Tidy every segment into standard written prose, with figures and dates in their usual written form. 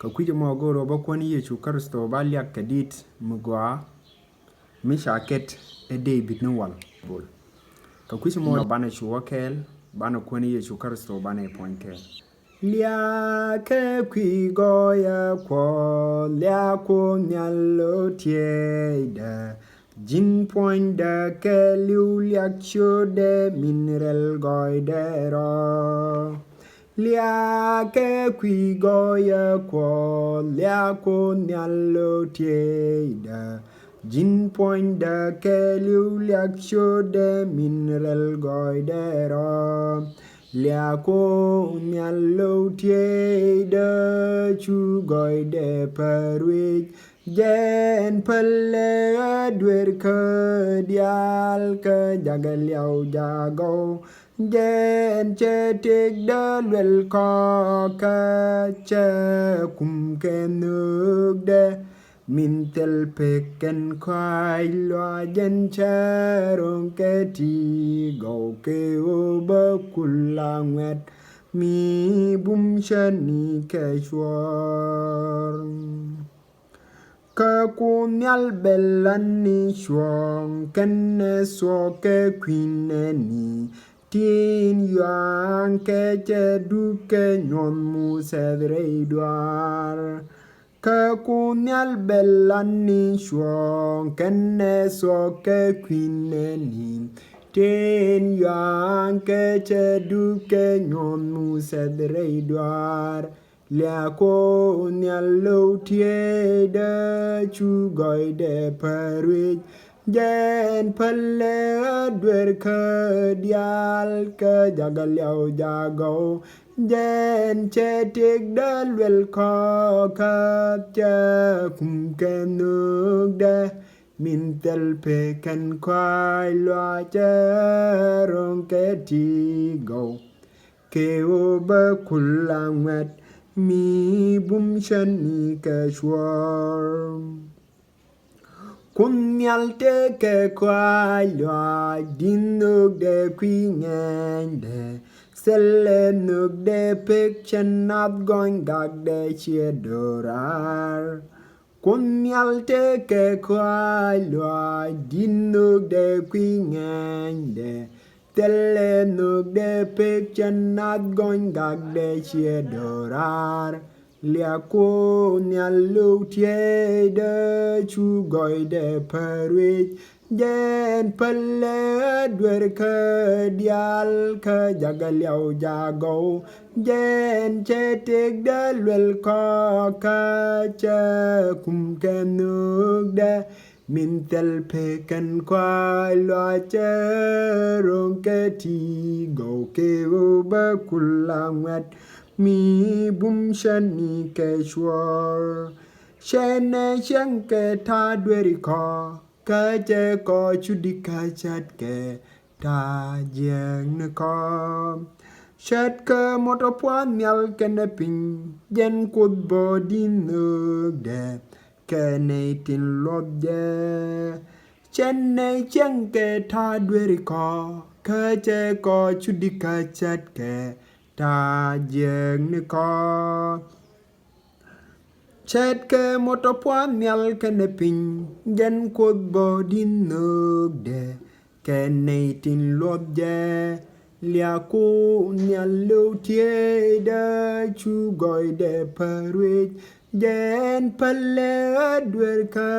ka kwija mogoro ba kwani Yesu Kristo ba liak kadit mugwa mishaket e David Nwal bol ka kwija mo bana shuwakel bana kwani Yesu Kristo bana poinkel liake kwigoya kwa liako nyalo tieda Jin point da ke liu liak de mineral goidero liake kwigoya kwa liako nyalo tieda Jin point da ke liu liak de mineral goidero liako nyalo tieda chu goide perwich Jen pele dwer ke dial ke jagal yau jago Jen cetik dalwel ko ke ce kum ke nuk de Min tel peken kwai loa jen charong ke ti go ke oba kulangwet Mi bum shani ke shwar Ka kunyal belani shuang kenne so ke kwineni tin yang ke je duke nyon mu sedre duar Ka kunyal belani shuang kenne so ke kwineni tin yang ke je duke nyon mu sedre duar Liako nyalo tieda chu goide perwich Jen pele dwer ke dial ke jagal yau jago Jen cetik dalwel ko ke ce kum ke nuk de Min tel peken kwai loa cerong ke ti go Ke oba kulangwet Mi bum shani ke shwar Kunyal te ke kwai loa din nuk de kwi ngende Sele nuk de pek chen not going gag de chia dorar Kunyal te ke kwai loa din nuk de kwi ngende Tele nuk de pek chen not going gag de chia dorar Liako nyalo tieda chu goide perwich Jen pele dwer ke dial ke jagal yau jago Jen cetik dalwel ko ke ce kum ke nuk de Min tel peken kwai loa cerong ke ti go ke oba kulangwet Mi bum shani ke shwar Shene shen ke ta dweri ko Ke je ko chudi ka chat ke ta jeng ne ko Shet ke moto puan nyal kene ping Jen kud bodi nuk de Kene tin lob je Chene chen ke ta dweri ko Ke je ko chudi ka chat ke ta jeng ne ko Chet ke moto puan nyal kene ping Jen kud bodi nuk de Kene tin lob je Liako nyalo tieda chu goide perwich Jen pele dwer ke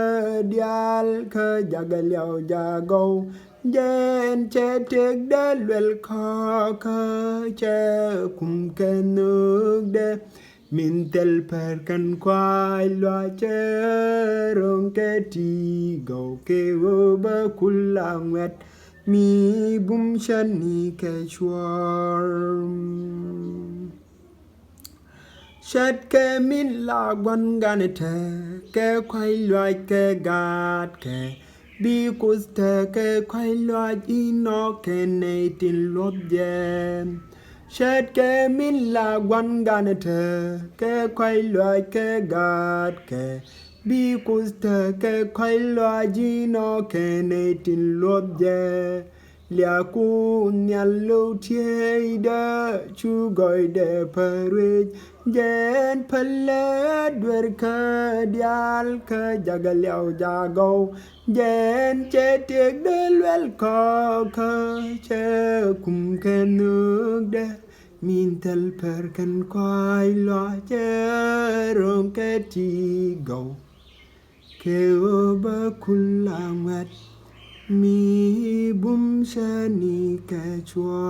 dial ke jagal yau jago Jen cetik dalwel ko ke ce kum ke nuk de Min tel perken kwai loa cerong ke ti go ke oba kulangwet Mi bum shani ke shwar Shet ke min la gwan ganete Ke kwai loa ke gat ke Bi kuste ke kwai loa ino ke ne tin lob jem Shet ke min la gwan ganete Ke kwai loa ke gat ke Bi kuste ke kwai loa ino ke ne tin lob jem lia cu nhà lâu thiê đơ chú gọi để parit jen palet đuer khờ dial khờ jaga liao jago jen che tiệc đê luel khó khờ che cùng khe nước đê min tel per kan quai lo che rong ke chi go kêu ba kulangat mi bum shani ka chua